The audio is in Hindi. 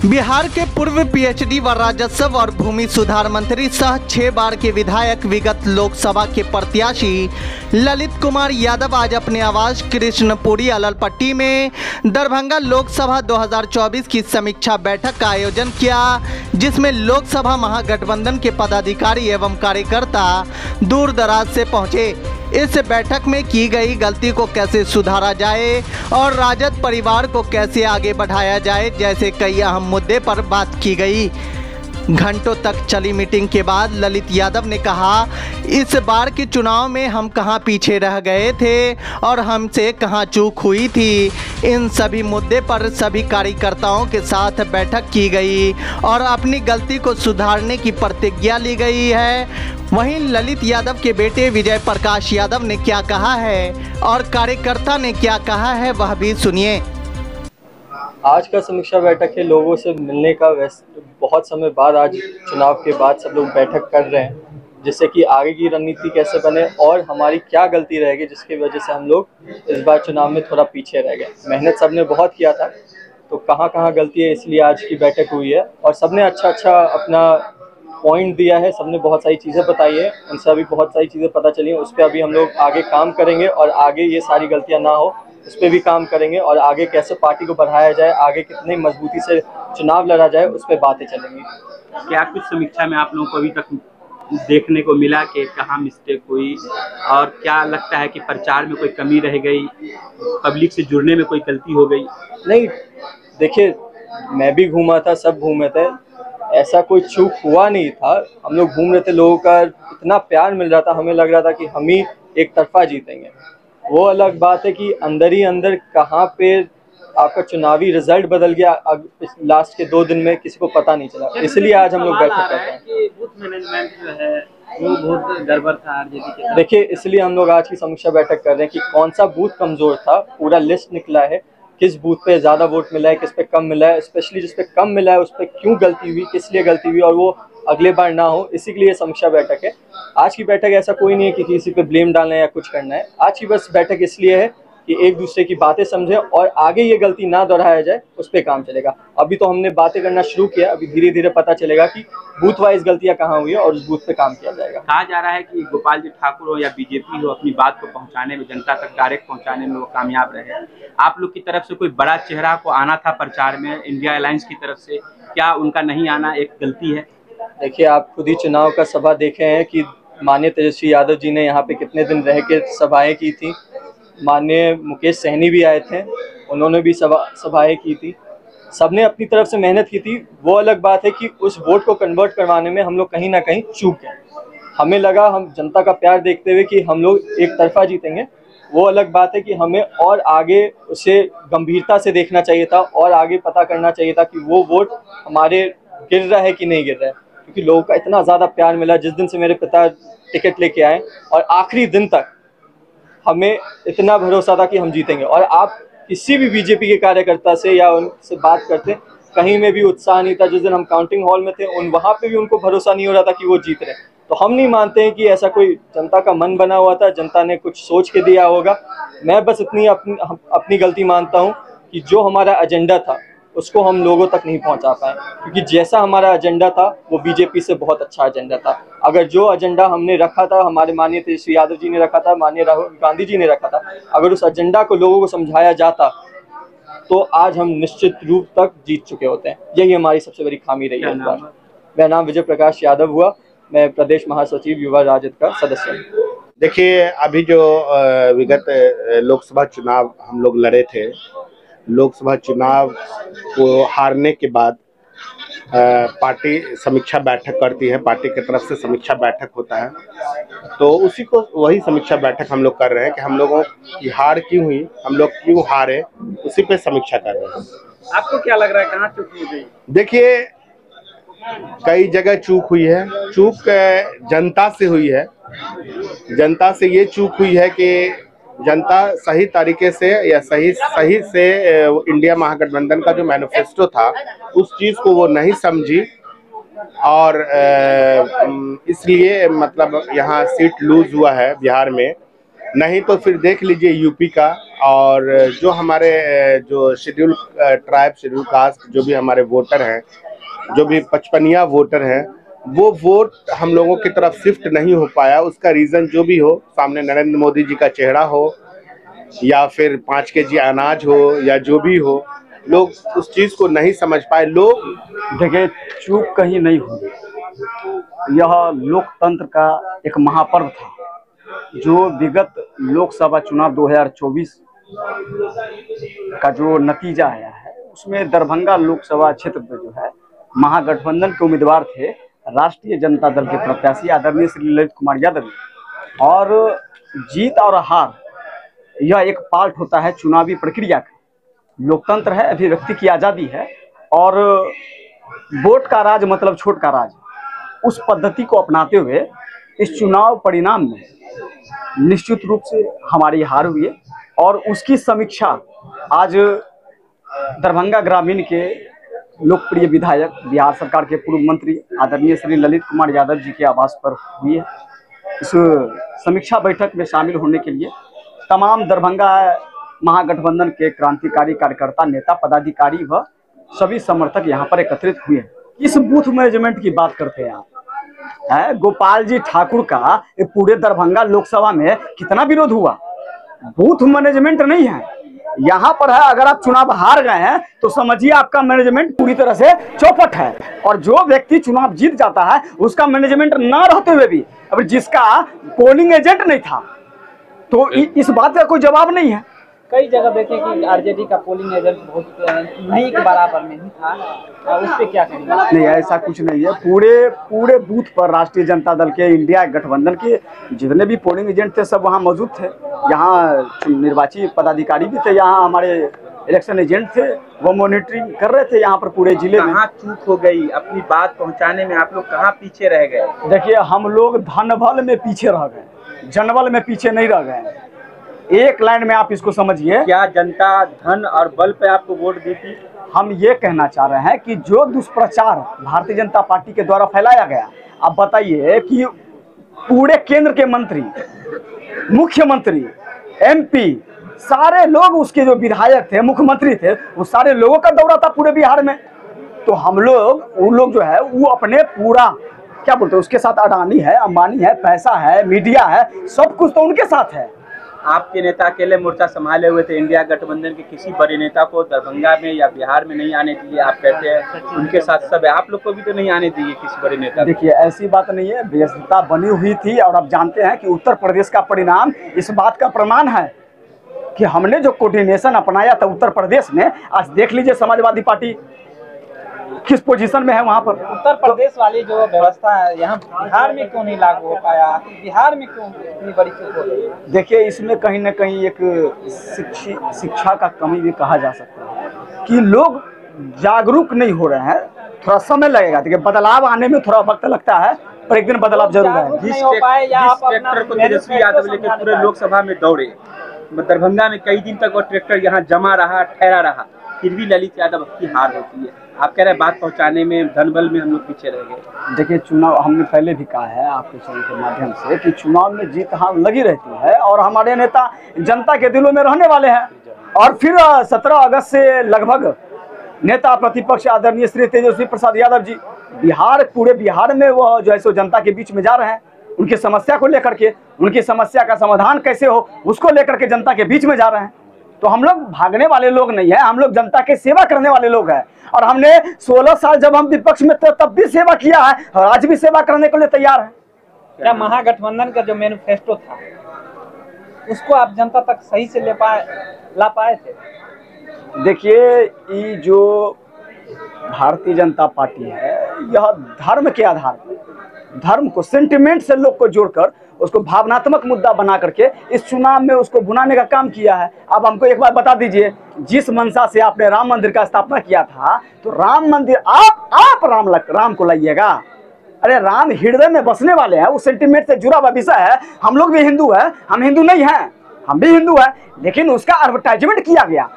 बिहार के पूर्व पीएचडी व राजस्व और भूमि सुधार मंत्री सह 6 बार के विधायक विगत लोकसभा के प्रत्याशी ललित कुमार यादव आज अपने आवास कृष्णपुरी अललपट्टी में दरभंगा लोकसभा 2024 की समीक्षा बैठक का आयोजन किया, जिसमें लोकसभा महागठबंधन के पदाधिकारी एवं कार्यकर्ता दूर दराज से पहुंचे। इस बैठक में की गई गलती को कैसे सुधारा जाए और राजद परिवार को कैसे आगे बढ़ाया जाए जैसे कई अहम मुद्दे पर बात की गई। घंटों तक चली मीटिंग के बाद ललित यादव ने कहा, इस बार के चुनाव में हम कहां पीछे रह गए थे और हमसे कहां चूक हुई थी। इन सभी मुद्दे पर सभी कार्यकर्ताओं के साथ बैठक की गई और अपनी गलती को सुधारने की प्रतिज्ञा ली गई है। वहीं ललित यादव के बेटे विजय प्रकाश यादव ने क्या कहा है और कार्यकर्ता ने क्या कहा है, वह भी सुनिए। आज का समीक्षा बैठक है लोगों से मिलने का। वैसे बहुत समय बाद आज चुनाव के बाद सब लोग बैठक कर रहे हैं, जिससे कि आगे की रणनीति कैसे बने और हमारी क्या गलती रहेगी जिसकी वजह से हम लोग इस बार चुनाव में थोड़ा पीछे रह गए। मेहनत सबने बहुत किया था, तो कहाँ कहाँ गलती है, इसलिए आज की बैठक हुई है और सबने अच्छा अपना पॉइंट दिया है। सबने बहुत सारी चीज़ें बताई है, उनसे अभी बहुत सारी चीज़ें पता चली हैं। उस पर अभी हम लोग आगे काम करेंगे और आगे ये सारी गलतियाँ ना हो उस पर भी काम करेंगे और आगे कैसे पार्टी को बढ़ाया जाए, आगे कितनी मजबूती से चुनाव लड़ा जाए, उस पर बातें चलेंगी। क्या कुछ समीक्षा में आप लोगों को अभी तक देखने को मिला कि कहाँ मिस्टेक हुई और क्या लगता है कि प्रचार में कोई कमी रह गई, पब्लिक से जुड़ने में कोई गलती हो गई? नहीं, देखिए मैं भी घूमा था, सब घूमे थे, ऐसा कोई चूक हुआ नहीं था। हम लोग घूम रहे थे, लोगों का इतना प्यार मिल रहा था, हमें लग रहा था कि हम ही एक तरफा जीतेंगे। वो अलग बात है कि अंदर ही अंदर कहाँ पे आपका चुनावी रिजल्ट बदल गया लास्ट के 2 दिन में किसी को पता नहीं चला। इसलिए आज हम लोग बैठक कर रहे हैं कि बूथ मैनेजमेंट जो है वो बहुत गड़बड़ था आरजेडी के। देखिए, इसलिए हम लोग आज की समीक्षा बैठक कर रहे हैं कि कौन सा बूथ कमजोर था। पूरा लिस्ट निकला है, किस बूथ पे ज़्यादा वोट मिला है, किस पे कम मिला है, स्पेशली जिस पे कम मिला है उस पर क्यों गलती हुई, किस लिए गलती हुई और वो अगले बार ना हो। इसी के लिए समीक्षा बैठक है। आज की बैठक ऐसा कोई नहीं है कि किसी पे ब्लेम डालना है या कुछ करना है। आज की बस बैठक इसलिए है कि एक दूसरे की बातें समझें और आगे ये गलती ना दोहराया जाए, उस पर काम चलेगा। अभी तो हमने बातें करना शुरू किया, अभी धीरे धीरे पता चलेगा कि बूथ वाइज गलतियां कहाँ हुई है और उस बूथ पे काम किया जाएगा। कहा जा रहा है कि गोपाल जी ठाकुर हो या बीजेपी हो, अपनी बात को पहुंचाने में, जनता तक डायरेक्ट पहुंचाने में वो कामयाब रहे। आप लोग की तरफ से कोई बड़ा चेहरा को आना था प्रचार में, इंडिया अलायंस की तरफ से, क्या उनका नहीं आना एक गलती है? देखिए, आप खुद ही चुनाव का सभा देखे हैं कि माननीय तेजस्वी यादव जी ने यहाँ पे कितने दिन रह के सभाएं की थी। माननीय मुकेश सहनी भी आए थे, उन्होंने भी सभाएं की थी। सबने अपनी तरफ से मेहनत की थी। वो अलग बात है कि उस वोट को कन्वर्ट करवाने में हम लोग कहीं ना कहीं चूक गए। हमें लगा हम जनता का प्यार देखते हुए कि हम लोग एक तरफा जीतेंगे। वो अलग बात है कि हमें और आगे उसे गंभीरता से देखना चाहिए था और आगे पता करना चाहिए था कि वो वोट हमारे गिर रहा है कि नहीं गिर रहा है, क्योंकि लोगों का इतना ज़्यादा प्यार मिला। जिस दिन से मेरे पिता टिकट लेके आए और आखिरी दिन तक हमें इतना भरोसा था कि हम जीतेंगे। और आप किसी भी बीजेपी के कार्यकर्ता से या उनसे बात करते, कहीं में भी उत्साह नहीं था। जिस दिन हम काउंटिंग हॉल में थे वहाँ पे भी उनको भरोसा नहीं हो रहा था कि वो जीत रहे। तो हम नहीं मानते हैं कि ऐसा कोई जनता का मन बना हुआ था, जनता ने कुछ सोच के दिया होगा। मैं बस इतनी अपनी गलती मानता हूँ कि जो हमारा एजेंडा था उसको हम लोगों तक नहीं पहुंचा पाए, क्योंकि जैसा हमारा एजेंडा था वो बीजेपी से बहुत अच्छा एजेंडा था। अगर जो एजेंडा हमने रखा था, हमारे माननीय तेजस्वी यादव जी ने रखा था, माननीय राहुल गांधी जी ने रखा था, अगर उस एजेंडा को लोगों को समझाया जाता तो आज हम निश्चित रूप तक जीत चुके होते हैं। यही हमारी सबसे बड़ी खामी रही है इस बार। मेरा नाम विजय प्रकाश यादव हुआ, मैं प्रदेश महासचिव युवा राजद का सदस्य हूँ। देखिए, अभी जो विगत लोकसभा चुनाव हम लोग लड़े थे, लोकसभा चुनाव को हारने के बाद पार्टी समीक्षा बैठक करती है, पार्टी की तरफ से समीक्षा बैठक होता है। तो उसी को वही समीक्षा बैठक हम लोग कर रहे हैं कि हम लोगों की हार क्यों हुई, हम लोग क्यों हारे, उसी पे समीक्षा कर रहे हैं। आपको क्या लग रहा है कहाँ चूक हो गई? देखिए, कई जगह चूक हुई है। चूक जनता से हुई है। जनता से ये चूक हुई है कि जनता सही तरीके से या सही से इंडिया महागठबंधन का जो मैनिफेस्टो था उस चीज़ को वो नहीं समझी और इसलिए मतलब यहाँ सीट लूज हुआ है बिहार में। नहीं तो फिर देख लीजिए यूपी का, और जो हमारे जो शेड्यूल ट्राइब, शेड्यूल कास्ट, जो भी हमारे वोटर हैं, जो भी 55 वोटर हैं, वो वोट हम लोगों की तरफ शिफ्ट नहीं हो पाया। उसका रीज़न जो भी हो, सामने नरेंद्र मोदी जी का चेहरा हो या फिर 5 केजी अनाज हो या जो भी हो, लोग उस चीज़ को नहीं समझ पाए। लोग देखिए, चूक कहीं नहीं हुई। यह लोकतंत्र का एक महापर्व था जो विगत लोकसभा चुनाव 2024 का जो नतीजा आया है, उसमें दरभंगा लोकसभा क्षेत्र में जो है महागठबंधन के उम्मीदवार थे राष्ट्रीय जनता दल के प्रत्याशी आदरणीय श्री ललित कुमार यादव। और जीत और हार यह एक पार्ट होता है चुनावी प्रक्रिया का। लोकतंत्र है, अभिव्यक्ति की आज़ादी है, और वोट का राज मतलब छोट का राज। उस पद्धति को अपनाते हुए इस चुनाव परिणाम में निश्चित रूप से हमारी हार हुई है, और उसकी समीक्षा आज दरभंगा ग्रामीण के लोकप्रिय विधायक, बिहार सरकार के पूर्व मंत्री आदरणीय श्री ललित कुमार यादव जी के आवास पर हुई है। इस समीक्षा बैठक में शामिल होने के लिए तमाम दरभंगा महागठबंधन के क्रांतिकारी कार्यकर्ता, नेता, पदाधिकारी व सभी समर्थक यहाँ पर एकत्रित हुए हैं। इस बूथ मैनेजमेंट की बात करते हैं आप, गोपाल जी ठाकुर का पूरे दरभंगा लोकसभा में कितना विरोध हुआ। बूथ मैनेजमेंट नहीं है यहाँ पर है। अगर आप चुनाव हार गए हैं तो समझिए आपका मैनेजमेंट पूरी तरह से चौपट है, और जो व्यक्ति चुनाव जीत जाता है उसका मैनेजमेंट ना रहते हुए भी, अब जिसका पोलिंग एजेंट नहीं था, तो इस बात का कोई जवाब नहीं है। कई जगह देखें कि आरजेडी का पोलिंग एजेंट बहुत नहीं के बराबर में ही था, उस पर क्या कहेंगे? नहीं, ऐसा कुछ नहीं है। पूरे बूथ पर राष्ट्रीय जनता दल के, इंडिया गठबंधन के जितने भी पोलिंग एजेंट थे सब वहाँ मौजूद थे। यहाँ निर्वाची पदाधिकारी भी थे, यहाँ हमारे इलेक्शन एजेंट थे, वो मॉनिटरिंग कर रहे थे यहाँ पर पूरे जिले में। कहाँ चूक हो गई अपनी बात पहुँचाने में? आप लोग कहाँ पीछे रह गए? देखिए, हम लोग धनबल में पीछे रह गए, जनबल में पीछे नहीं रह गए। एक लाइन में आप इसको समझिए। क्या जनता धन और बल पे आपको वोट दी थी? हम ये कहना चाह रहे हैं कि जो दुष्प्रचार भारतीय जनता पार्टी के द्वारा फैलाया गया, आप बताइए कि पूरे केंद्र के मंत्री, मुख्यमंत्री, एमपी, सारे लोग, उसके जो विधायक थे, मुख्यमंत्री थे, वो सारे लोगों का दौरा था पूरे बिहार में। तो हम लोग, वो लोग जो है वो अपने पूरा क्या बोलते हैं, उसके साथ अडानी है, अंबानी है, पैसा है, मीडिया है, सब कुछ तो उनके साथ है। आपके नेता अकेले मोर्चा संभाले हुए थे। इंडिया गठबंधन के किसी बड़े नेता को दरभंगा में या बिहार में नहीं आने दिए। आप कहते हैं उनके साथ सब है, आप लोग को भी तो नहीं आने दिए किसी बड़े नेता। देखिए, ऐसी बात नहीं है, व्यस्तता बनी हुई थी। और आप जानते हैं कि उत्तर प्रदेश का परिणाम इस बात का प्रमाण है कि हमने जो कोऑर्डिनेशन अपनाया था उत्तर प्रदेश में, आज देख लीजिए समाजवादी पार्टी किस पोजीशन में है वहाँ पर। उत्तर प्रदेश वाली जो व्यवस्था है यहाँ बिहार में क्यों नहीं लागू हो पाया? बिहार में क्यों इतनी बड़ी चूक हो गई? देखिए, इसमें कहीं ना कहीं एक शिक्षा का कमी भी कहा जा सकता है कि लोग जागरूक नहीं हो रहे हैं। थोड़ा समय लगेगा, देखिए बदलाव आने में थोड़ा वक्त लगता है, पर एक दिन बदलाव जरूर है। जिस ट्रैक्टर को तेजस्वी यादव लेकर पूरे लोकसभा में दौड़े, दरभंगा में कई दिन तक वो ट्रैक्टर यहाँ जमा रहा, ठहरा रहा, फिर भी ललित यादव की हार होती है। आप कह रहे हैं बात पहुंचाने में, धनबल में हम लोग पीछे रह गए। देखिए, चुनाव, हमने पहले भी कहा है आपके चैनल के माध्यम से कि चुनाव में जीत हार लगी रहती है, और हमारे नेता जनता के दिलों में रहने वाले हैं। और फिर 17 अगस्त से लगभग नेता प्रतिपक्ष आदरणीय श्री तेजस्वी प्रसाद यादव जी पूरे बिहार में वो जो है सो जनता के बीच में जा रहे हैं। उनकी समस्या को लेकर के, उनकी समस्या का समाधान कैसे हो उसको लेकर के जनता के बीच में जा रहे हैं। तो हम लोग भागने वाले लोग नहीं है, हम लोग जनता की सेवा करने वाले लोग हैं। और हमने 16 साल जब हम विपक्ष में थे तब भी सेवा किया है, और आज भी सेवा करने के लिए तैयार है। क्या महागठबंधन का जो मैनिफेस्टो था उसको आप जनता तक सही से ला पाए थे? देखिए, ये जो भारतीय जनता पार्टी है, यह धर्म के आधार पर, धर्म को, सेंटिमेंट से लोग को जोड़कर उसको भावनात्मक मुद्दा बना करके इस चुनाव में उसको भुनाने का काम किया है। अब हमको एक बात बता दीजिए, जिस मंशा से आपने राम मंदिर का स्थापना किया था, तो राम मंदिर आप राम को लाइएगा। अरे राम हृदय में बसने वाले हैं, उस सेंटिमेंट से जुड़ा हुआ विषय है। हम लोग भी हिंदू है, हम हिंदू नहीं हैं, हम भी हिंदू है, लेकिन उसका एडवर्टाइजमेंट किया गया।